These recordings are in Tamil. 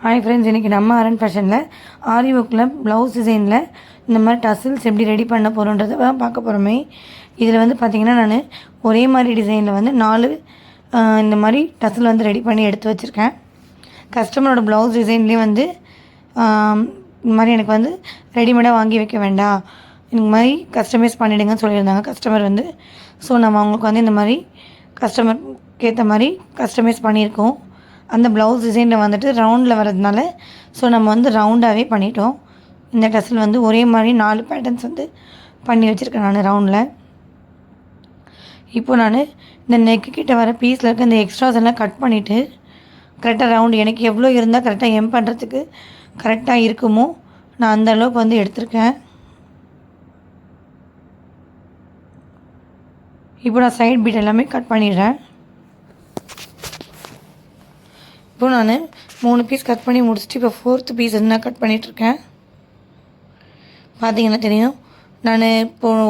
ஹாய் ஃப்ரெண்ட்ஸ், இன்றைக்கி நம்ம அரண் ஃபேஷனில் ஆரி ஒர்க்கில் ப்ளவுஸ் டிசைனில் இந்த மாதிரி டசில்ஸ் எப்படி ரெடி பண்ண போகிறோன்றதை தான் பார்க்க போகிறோமே. இதில் வந்து பார்த்திங்கன்னா நான் ஒரே மாதிரி டிசைனில் வந்து 4 இந்த மாதிரி டசில் வந்து ரெடி பண்ணி எடுத்து வச்சுருக்கேன். கஸ்டமரோட ப்ளவுஸ் டிசைன்லேயே வந்து இந்த மாதிரி எனக்கு வந்து ரெடிமேடாக வாங்கி வைக்க வேண்டாம், இந்த மாதிரி கஸ்டமைஸ் பண்ணிவிடுங்கன்னு சொல்லியிருந்தாங்க கஸ்டமர் வந்து. ஸோ நம்ம அவங்களுக்கு வந்து இந்த மாதிரி கஸ்டமருக்கு ஏற்ற மாதிரி கஸ்டமைஸ் பண்ணியிருக்கோம். அந்த ப்ளவுஸ் டிசைனில் வந்துட்டு ரவுண்டில் வரதுனால ஸோ நம்ம வந்து ரவுண்டாகவே பண்ணிட்டோம். இந்த டசில் வந்து ஒரே மாதிரி 4 பேட்டர்ன்ஸ் வந்து பண்ணி வச்சுருக்கேன் நான் ரவுண்டில். இப்போது நான் இந்த நெக்கு கிட்ட வர பீஸில் இருக்க இந்த எக்ஸ்ட்ராஸ் எல்லாம் கட் பண்ணிவிட்டு கரெக்டாக ரவுண்டு எனக்கு எவ்வளோ இருந்தால் கரெக்டாக எம் பண்ணுறதுக்கு கரெக்டாக இருக்குமோ நான் அந்த அளவுக்கு வந்து எடுத்திருக்கேன். இப்போ நான் சைட் பீட் எல்லாமே கட் பண்ணிடுறேன். இப்போ நான் 3 பீஸ் கட் பண்ணி முடிச்சுட்டு இப்போ 4th பீஸ் வந்து நான் கட் பண்ணிகிட்ருக்கேன். பார்த்தீங்கன்னா தெரியும், நான் இப்போது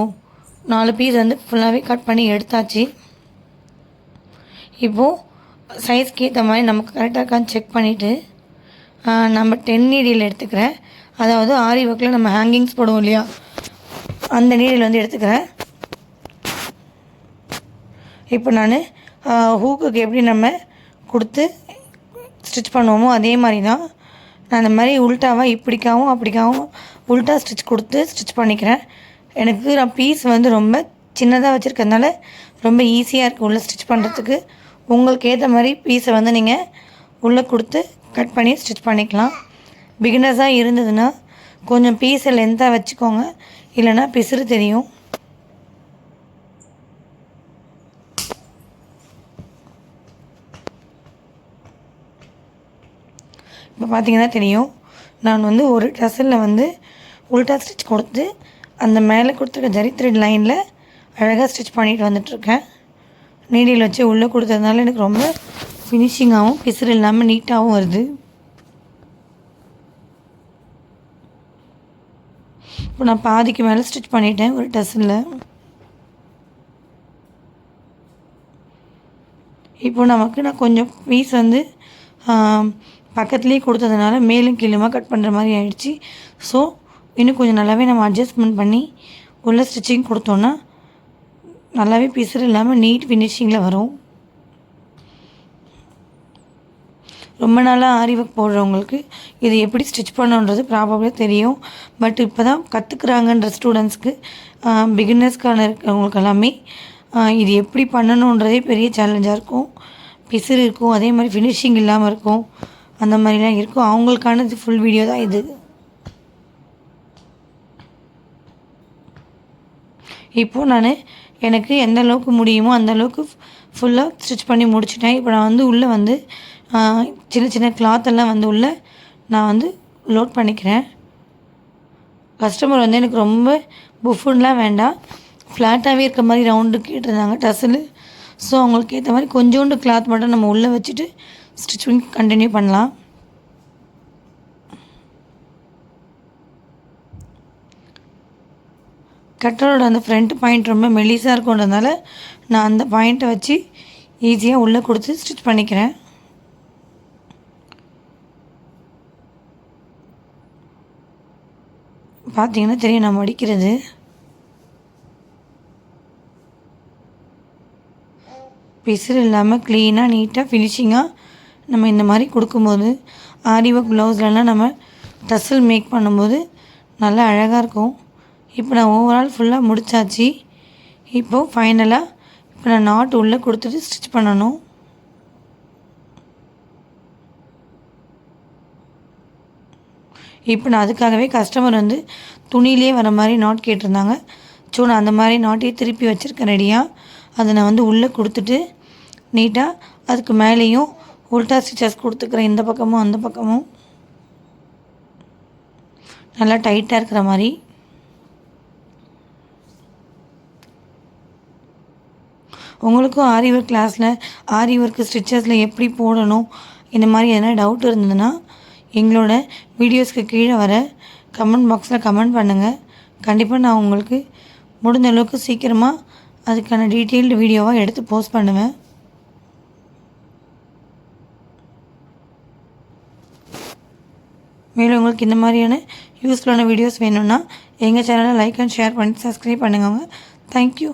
4 பீஸ் வந்து ஃபுல்லாகவே கட் பண்ணி எடுத்தாச்சு. இப்போது சைஸ்க்கு ஏற்ற மாதிரி நமக்கு கரெக்டாக இருக்கான்னு செக் பண்ணிவிட்டு நம்ம 10 நீடில் எடுத்துக்கிறேன். அதாவது ஆரி ஒர்க்கில் நம்ம ஹேங்கிங்ஸ் போடுவோம் இல்லையா, அந்த நீடில் வந்து எடுத்துக்கிறேன். இப்போ நான் ஹூக்குக்கு எப்படி நம்ம கொடுத்து ஸ்டிச் பண்ணுவோமோ அதே மாதிரி தான் நான் இந்த மாதிரி உல்ட்டாவாக இப்படிக்காவும் அப்படிக்காவும் உல்ட்டா ஸ்டிச் கொடுத்து ஸ்டிச் பண்ணிக்கிறேன். எனக்கு நான் பீஸ் வந்து ரொம்ப சின்னதாக வச்சுருக்கிறதுனால ரொம்ப ஈஸியாக இருக்குது உள்ளே ஸ்டிச் பண்ணுறதுக்கு. உங்களுக்கு ஏற்ற மாதிரி பீஸை வந்து நீங்கள் உள்ளே கொடுத்து கட் பண்ணி ஸ்டிச் பண்ணிக்கலாம். பிகினர்ஸாக இருந்ததுன்னா கொஞ்சம் பீஸை லென்த்தாக வச்சுக்கோங்க, இல்லைன்னா பிசுறு தெரியும். இப்போ பார்த்தீங்கன்னா தெரியும், நான் வந்து ஒரு டசலில் வந்து உல்ட்டா ஸ்டிச் கொடுத்து அந்த மேலே கொடுத்துருக்க ஜரி த்ரெட் லைனில் அழகாக ஸ்டிச் பண்ணிட்டு வந்துட்டுருக்கேன். நீடில் வச்சு உள்ளே கொடுத்ததுனால எனக்கு ரொம்ப ஃபினிஷிங்காகவும் பிசுறு இல்லாமல் நீட்டாகவும் வருது. இப்போ நான் பாதிக்கு மேலே ஸ்டிச் பண்ணிட்டேன் ஒரு டசலில். இப்போ நமக்கு நான் கொஞ்சம் பீஸ் வந்து பக்கத்துலேயே கொடுத்ததுனால மேலும் கீழுமா கட் பண்ணுற மாதிரி ஆகிடுச்சி. ஸோ இன்னும் கொஞ்சம் நல்லாவே நம்ம அட்ஜஸ்ட்மெண்ட் பண்ணி உள்ள ஸ்டிச்சிங் கொடுத்தோன்னா நல்லாவே பிசுறு இல்லாமல் நீட் ஃபினிஷிங்கில் வரும். ரொம்ப நாளாக ஆரி ஒர்க் போடுறவங்களுக்கு இது எப்படி ஸ்டிச் பண்ணுன்றது ப்ராபபிளாக தெரியும். பட் இப்போ தான் கற்றுக்குறாங்கன்ற ஸ்டூடெண்ட்ஸ்க்கு, பிகினர்ஸ்க்கான இருக்கிறவங்களுக்கு எல்லாமே இது எப்படி பண்ணணுன்றதே பெரிய சேலஞ்சாக இருக்கும். பிசுறு இருக்கும், அதே மாதிரி ஃபினிஷிங் இல்லாமல் இருக்கும், அந்த மாதிரிலாம் இருக்கும். அவங்களுக்கானது ஃபுல் வீடியோ தான் இது. இப்போது நான் எனக்கு எந்த அளவுக்கு முடியுமோ அந்த அளவுக்கு ஃபுல்லாக ஸ்டிச் பண்ணி முடிச்சிட்டேன். இப்போ நான் வந்து உள்ளே வந்து சின்ன சின்ன கிளாத்தெல்லாம் வந்து உள்ளே நான் வந்து லோட் பண்ணிக்கிறேன். கஸ்டமர் வந்து எனக்கு ரொம்ப புஃபுன்லாம் வேண்டாம், ஃப்ளாட்டாகவே இருக்க மாதிரி ரவுண்டு கேட்டிருந்தாங்க டசில். ஸோ அவங்களுக்கு ஏற்ற மாதிரி கொஞ்சோண்டு கிளாத் மட்டும் நம்ம உள்ளே வச்சுட்டு ஸ்டிச்சிங் கண்டினியூ பண்ணலாம். கட்டரோட அந்த ஃப்ரண்ட் பாயிண்ட் ரொம்ப மெலிசாக இருக்குன்றதுனால நான் அந்த பாயிண்ட்டை வச்சு ஈஸியாக உள்ளே கொடுத்து ஸ்டிச் பண்ணிக்கிறேன். பார்த்தீங்கன்னா தெரியும் நான் மடிக்கிறது. பிசுறு இல்லாமல் க்ளீனாக நீட்டாக ஃபினிஷிங்காக நம்ம இந்த மாதிரி கொடுக்கும்போது ஆரி ஒர்க் ப்ளவுஸ்லலாம் நம்ம டசில் மேக் பண்ணும்போது நல்லா அழகாக இருக்கும். இப்போ நான் ஓவரால் ஃபுல்லாக முடித்தாச்சு. இப்போது ஃபைனலாக இப்போ நான் நாட் உள்ளே கொடுத்துட்டு ஸ்டிச் பண்ணணும். இப்போ நான் அதுக்காகவே கஸ்டமர் வந்து துணியிலே வர மாதிரி நாட் கேட்டிருந்தாங்க. ஸோ நான் அந்த மாதிரி நாட்டையே திருப்பி வச்சுருக்கேன் ரெடியாக. அதை நான் வந்து உள்ளே கொடுத்துட்டு நீட்டாக அதுக்கு மேலேயும் உல்ட்டா ஸ்டிச்சஸ் கொடுத்துக்கிறேன், இந்த பக்கமும் அந்த பக்கமும் நல்லா டைட்டாக இருக்கிற மாதிரி. உங்களுக்கும் ஆரி ஒர்க் கிளாஸில் ஆரி ஒர்க் ஸ்டிச்சஸில் எப்படி போடணும் இந்த மாதிரி எதனா டவுட் இருந்ததுன்னா எங்களோட வீடியோஸ்க்கு கீழே வர கமெண்ட் பாக்ஸில் கமெண்ட் பண்ணுங்கள். கண்டிப்பாக நான் உங்களுக்கு முடிஞ்ச அளவுக்கு சீக்கிரமாக அதுக்கான டீட்டெயில்டு வீடியோவாக எடுத்து போஸ்ட் பண்ணுவேன். மேலும் உங்களுக்கு இந்த மாதிரியான யூஸ்ஃபுல்லான வீடியோஸ் வேணும்னா எங்கள் சேனலை லைக் அண்ட் ஷேர் பண்ணி சப்ஸ்கிரைப் பண்ணுங்க. தேங்க்யூ.